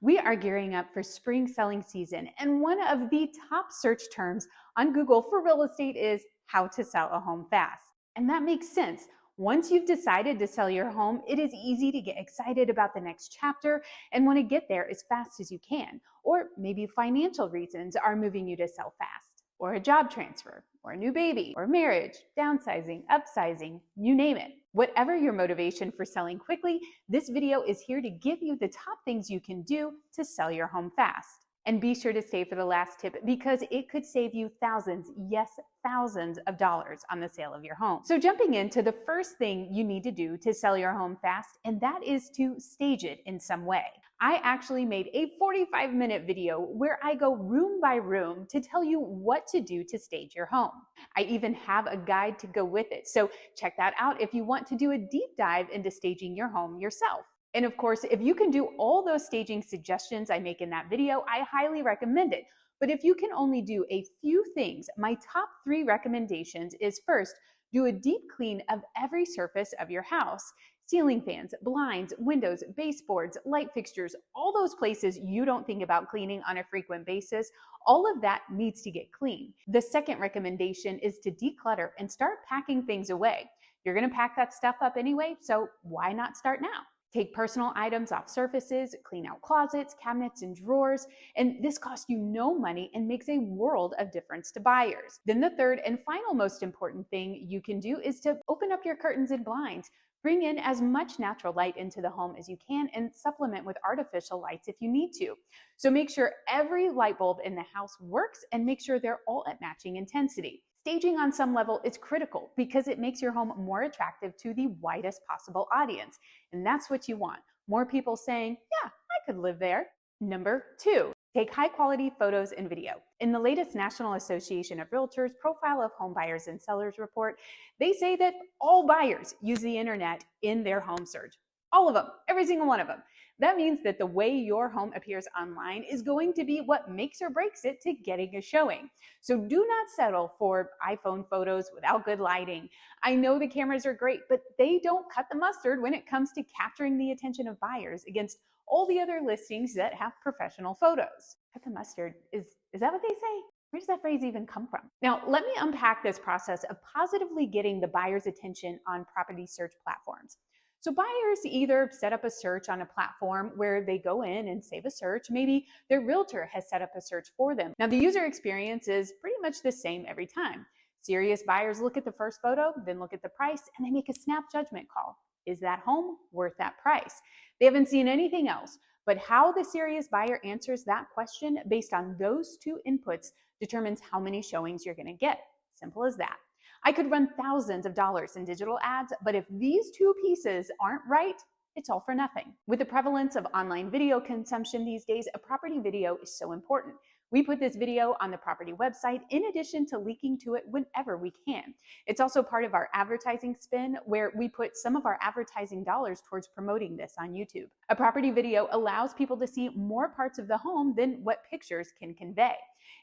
We are gearing up for spring selling season, and one of the top search terms on Google for real estate is how to sell a home fast. And that makes sense. Once you've decided to sell your home, it is easy to get excited about the next chapter and want to get there as fast as you can. Or maybe financial reasons are moving you to sell fast, or a job transfer, or a new baby, or marriage, downsizing, upsizing, you name it. Whatever your motivation for selling quickly, this video is here to give you the top things you can do to sell your home fast. And be sure to stay for the last tip because it could save you thousands, yes, thousands of dollars on the sale of your home. So jumping into the first thing you need to do to sell your home fast, and that is to stage it in some way. I actually made a 45-minute video where I go room by room to tell you what to do to stage your home. I even have a guide to go with it. So check that out if you want to do a deep dive into staging your home yourself. And of course, if you can do all those staging suggestions I make in that video, I highly recommend it. But if you can only do a few things, my top 3 recommendations is first, do a deep clean of every surface of your house. Ceiling fans, blinds, windows, baseboards, light fixtures, all those places you don't think about cleaning on a frequent basis, all of that needs to get clean. The second recommendation is to declutter and start packing things away. You're going to pack that stuff up anyway, so why not start now? Take personal items off surfaces, clean out closets, cabinets, and drawers, and this costs you no money and makes a world of difference to buyers. Then the third and final most important thing you can do is to open up your curtains and blinds. Bring in as much natural light into the home as you can and supplement with artificial lights if you need to. So make sure every light bulb in the house works and make sure they're all at matching intensity. Staging on some level is critical because it makes your home more attractive to the widest possible audience. And that's what you want. More people saying, yeah, I could live there. Number 2, take high quality photos and video. In the latest National Association of Realtors Profile of Home Buyers and Sellers report, they say that all buyers use the internet in their home search. All of them, every single one of them. That means that the way your home appears online is going to be what makes or breaks it to getting a showing. So do not settle for iPhone photos without good lighting. I know the cameras are great, but they don't cut the mustard when it comes to capturing the attention of buyers against all the other listings that have professional photos. Cut the mustard, is that what they say? Where does that phrase even come from? Now, let me unpack this process of positively getting the buyer's attention on property search platforms. So buyers either set up a search on a platform where they go in and save a search. Maybe their realtor has set up a search for them. Now, the user experience is pretty much the same every time. Serious buyers look at the first photo, then look at the price, and they make a snap judgment call. Is that home worth that price? They haven't seen anything else, but how the serious buyer answers that question based on those 2 inputs determines how many showings you're going to get. Simple as that. I could run thousands of dollars in digital ads, but if these 2 pieces aren't right, it's all for nothing. With the prevalence of online video consumption these days, a property video is so important. We put this video on the property website in addition to linking to it whenever we can. It's also part of our advertising spin where we put some of our advertising dollars towards promoting this on YouTube. A property video allows people to see more parts of the home than what pictures can convey.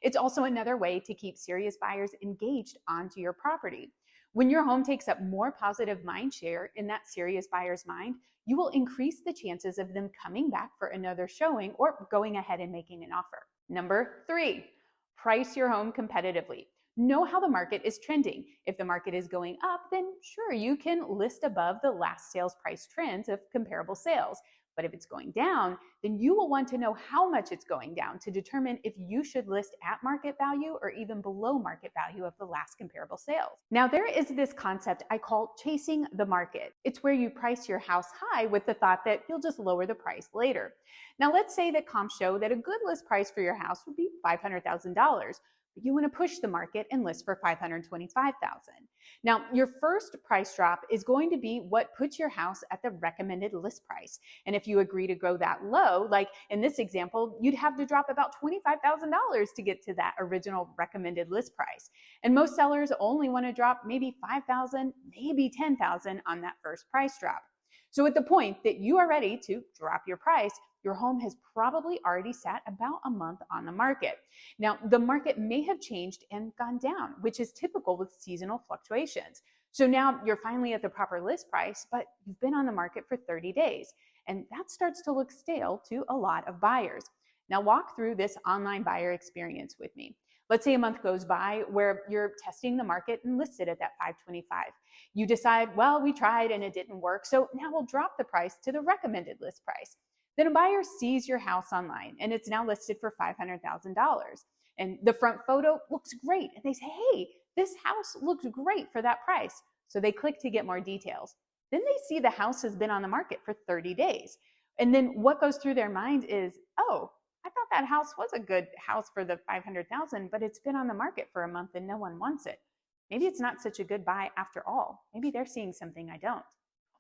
It's also another way to keep serious buyers engaged onto your property. When your home takes up more positive mind share in that serious buyer's mind, you will increase the chances of them coming back for another showing or going ahead and making an offer. Number 3, price your home competitively. Know how the market is trending. If the market is going up, then sure, you can list above the last sales price trends of comparable sales. But if it's going down, then you will want to know how much it's going down to determine if you should list at market value or even below market value of the last comparable sales. Now, there is this concept I call chasing the market. It's where you price your house high with the thought that you'll just lower the price later. Now, let's say that comps show that a good list price for your house would be $500,000. But you want to push the market and list for $525,000. Now, your first price drop is going to be what puts your house at the recommended list price. And if you agree to go that low, like in this example, you'd have to drop about $25,000 to get to that original recommended list price. And most sellers only want to drop maybe $5,000, maybe $10,000 on that first price drop. So at the point that you are ready to drop your price, your home has probably already sat about a month on the market. Now, the market may have changed and gone down, which is typical with seasonal fluctuations. So now you're finally at the proper list price, but you've been on the market for 30 days. and that starts to look stale to a lot of buyers. Now, walk through this online buyer experience with me. Let's say a month goes by where you're testing the market and listed at that 525. You decide, well, we tried and it didn't work, so now we'll drop the price to the recommended list price. Then a buyer sees your house online and it's now listed for $500,000. And the front photo looks great. And they say, hey, this house looks great for that price. So they click to get more details. Then they see the house has been on the market for 30 days. And then what goes through their mind is, oh, I thought that house was a good house for the 500,000, but it's been on the market for a month and no one wants it. Maybe it's not such a good buy after all. Maybe they're seeing something I don't.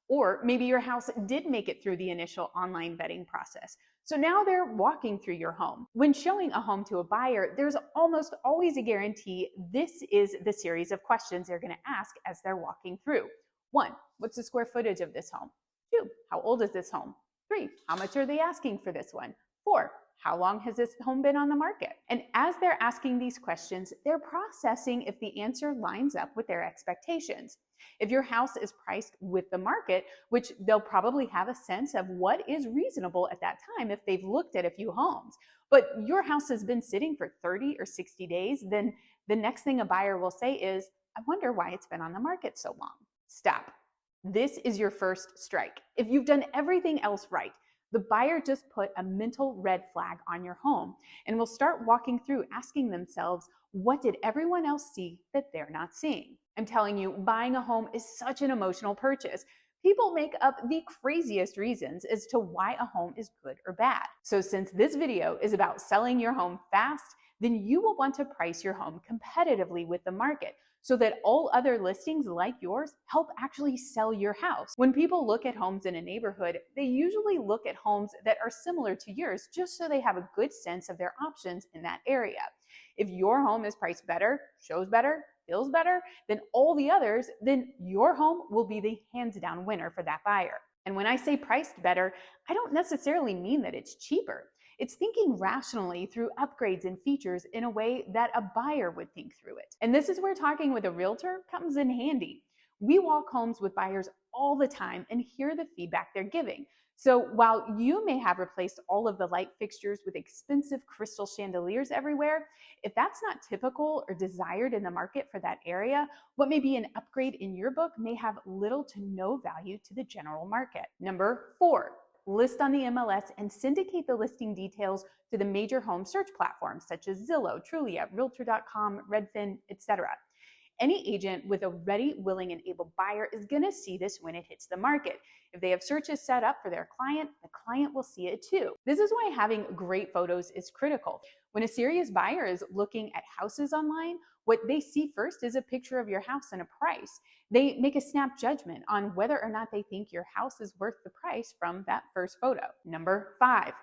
Or maybe your house did make it through the initial online vetting process. So now they're walking through your home. When showing a home to a buyer, there's almost always a guarantee this is the series of questions they're going to ask as they're walking through. 1, what's the square footage of this home? 2, how old is this home? 3, how much are they asking for this one? 4, how long has this home been on the market? And as they're asking these questions, they're processing if the answer lines up with their expectations. If your house is priced with the market, which they'll probably have a sense of what is reasonable at that time if they've looked at a few homes, but your house has been sitting for 30 or 60 days, then the next thing a buyer will say is, I wonder why it's been on the market so long. Stop. This is your first strike. If you've done everything else right, the buyer just put a mental red flag on your home and will start walking through asking themselves, what did everyone else see that they're not seeing? I'm telling you, buying a home is such an emotional purchase. People make up the craziest reasons as to why a home is good or bad. So since this video is about selling your home fast, then you will want to price your home competitively with the market so that all other listings like yours help actually sell your house. When people look at homes in a neighborhood, they usually look at homes that are similar to yours just so they have a good sense of their options in that area. If your home is priced better, shows better, feels better than all the others, then your home will be the hands down winner for that buyer. And when I say priced better, I don't necessarily mean that it's cheaper. It's thinking rationally through upgrades and features in a way that a buyer would think through it. And this is where talking with a realtor comes in handy. We walk homes with buyers all the time and hear the feedback they're giving. So while you may have replaced all of the light fixtures with expensive crystal chandeliers everywhere, if that's not typical or desired in the market for that area, what may be an upgrade in your book may have little to no value to the general market. Number 4, list on the MLS and syndicate the listing details to the major home search platforms such as Zillow, Trulia, Realtor.com, Redfin, etc. Any agent with a ready, willing, and able buyer is going to see this when it hits the market. If they have searches set up for their client, the client will see it too. This is why having great photos is critical. When a serious buyer is looking at houses online, what they see first is a picture of your house and a price. They make a snap judgment on whether or not they think your house is worth the price from that first photo. Number 5,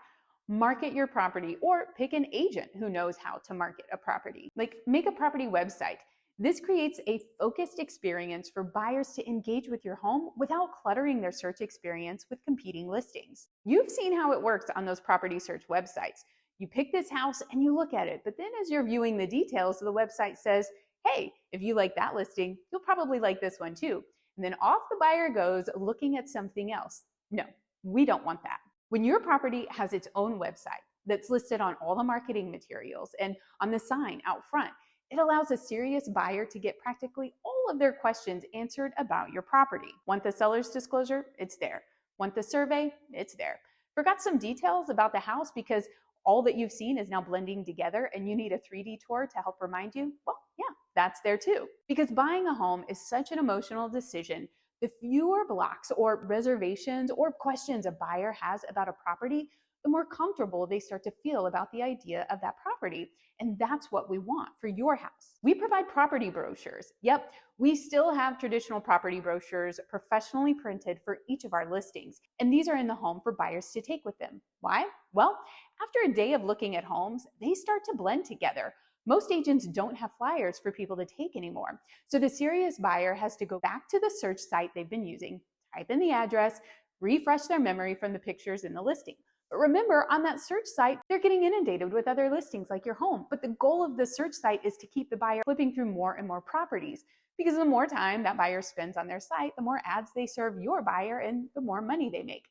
market your property or pick an agent who knows how to market a property. Like, make a property website. This creates a focused experience for buyers to engage with your home without cluttering their search experience with competing listings. You've seen how it works on those property search websites. You pick this house and you look at it, but then as you're viewing the details, the website says, hey, if you like that listing, you'll probably like this one too. And then off the buyer goes looking at something else. No, we don't want that. When your property has its own website that's listed on all the marketing materials and on the sign out front, it allows a serious buyer to get practically all of their questions answered about your property. Want the seller's disclosure? It's there. Want the survey? It's there. Forgot some details about the house because all that you've seen is now blending together and you need a 3D tour to help remind you? Well, yeah, that's there too. Because buying a home is such an emotional decision. The fewer blocks or reservations or questions a buyer has about a property, the more comfortable they start to feel about the idea of that property. And that's what we want for your house. We provide property brochures. Yep, we still have traditional property brochures professionally printed for each of our listings. And these are in the home for buyers to take with them. Why? Well, after a day of looking at homes, they start to blend together. Most agents don't have flyers for people to take anymore. So the serious buyer has to go back to the search site they've been using, type in the address, refresh their memory from the pictures in the listing. But remember, on that search site, they're getting inundated with other listings like your home. But the goal of the search site is to keep the buyer flipping through more and more properties. Because the more time that buyer spends on their site, the more ads they serve your buyer and the more money they make.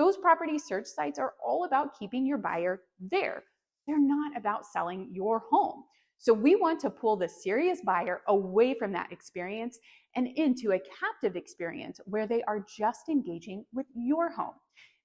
Those property search sites are all about keeping your buyer there. They're not about selling your home. So we want to pull the serious buyer away from that experience and into a captive experience where they are just engaging with your home.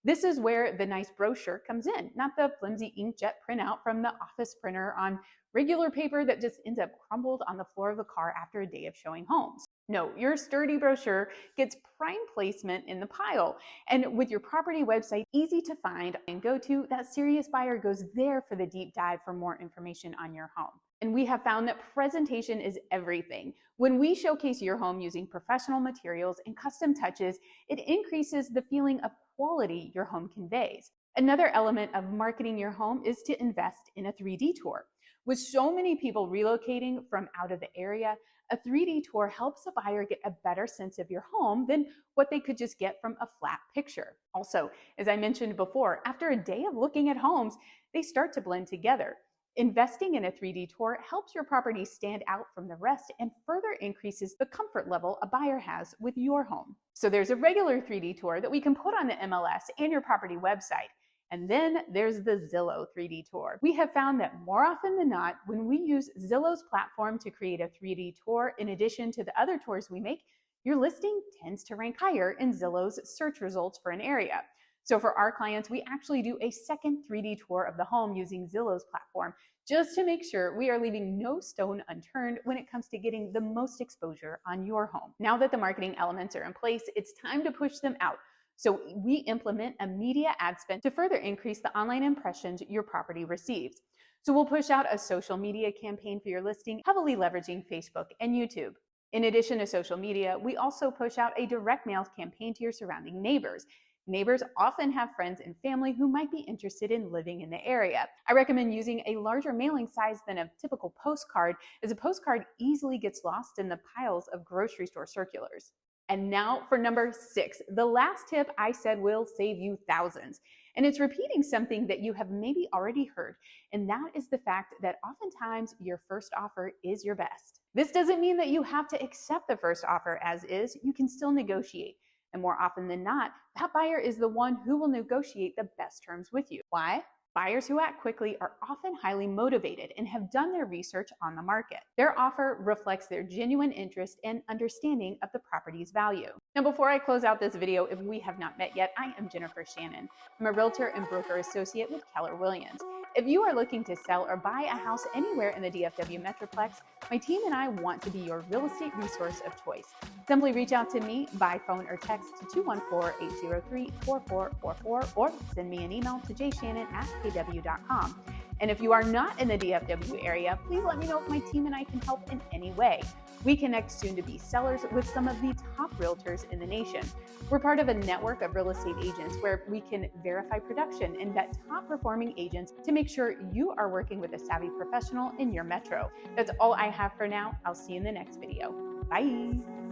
This is where the nice brochure comes in, not the flimsy inkjet printout from the office printer on regular paper that just ends up crumbled on the floor of the car after a day of showing homes. No, your sturdy brochure gets prime placement in the pile. And with your property website easy to find and go to, that serious buyer goes there for the deep dive for more information on your home. And we have found that presentation is everything. When we showcase your home using professional materials and custom touches, it increases the feeling of quality your home conveys. Another element of marketing your home is to invest in a 3D tour. With so many people relocating from out of the area, a 3D tour helps a buyer get a better sense of your home than what they could just get from a flat picture. Also, as I mentioned before, after a day of looking at homes, they start to blend together. Investing in a 3D tour helps your property stand out from the rest and further increases the comfort level a buyer has with your home. So there's a regular 3D tour that we can put on the MLS and your property website. And then there's the Zillow 3D tour. We have found that more often than not, when we use Zillow's platform to create a 3D tour, in addition to the other tours we make, your listing tends to rank higher in Zillow's search results for an area. So for our clients, we actually do a second 3D tour of the home using Zillow's platform, just to make sure we are leaving no stone unturned when it comes to getting the most exposure on your home. Now that the marketing elements are in place, it's time to push them out. So we implement a media ad spend to further increase the online impressions your property receives. So we'll push out a social media campaign for your listing, heavily leveraging Facebook and YouTube. In addition to social media, we also push out a direct mail campaign to your surrounding neighbors. Neighbors often have friends and family who might be interested in living in the area. I recommend using a larger mailing size than a typical postcard, as a postcard easily gets lost in the piles of grocery store circulars. And now for number 6, the last tip I said will save you thousands. And it's repeating something that you have maybe already heard, and that is the fact that oftentimes your first offer is your best. This doesn't mean that you have to accept the first offer as is. You can still negotiate. And more often than not, that buyer is the one who will negotiate the best terms with you. Why? Buyers who act quickly are often highly motivated and have done their research on the market. Their offer reflects their genuine interest and understanding of the property's value. Now, before I close out this video, if we have not met yet, I am Jennifer Shannon. I'm a realtor and broker associate with Keller Williams. If you are looking to sell or buy a house anywhere in the DFW Metroplex, my team and I want to be your real estate resource of choice. Simply reach out to me by phone or text to 214-803-4444 or send me an email to jshannon@kw.com. And if you are not in the DFW area, please let me know if my team and I can help in any way. We connect soon-to-be sellers with some of the top realtors in the nation. We're part of a network of real estate agents where we can verify production and vet top-performing agents to make sure you are working with a savvy professional in your metro. That's all I have for now. I'll see you in the next video. Bye.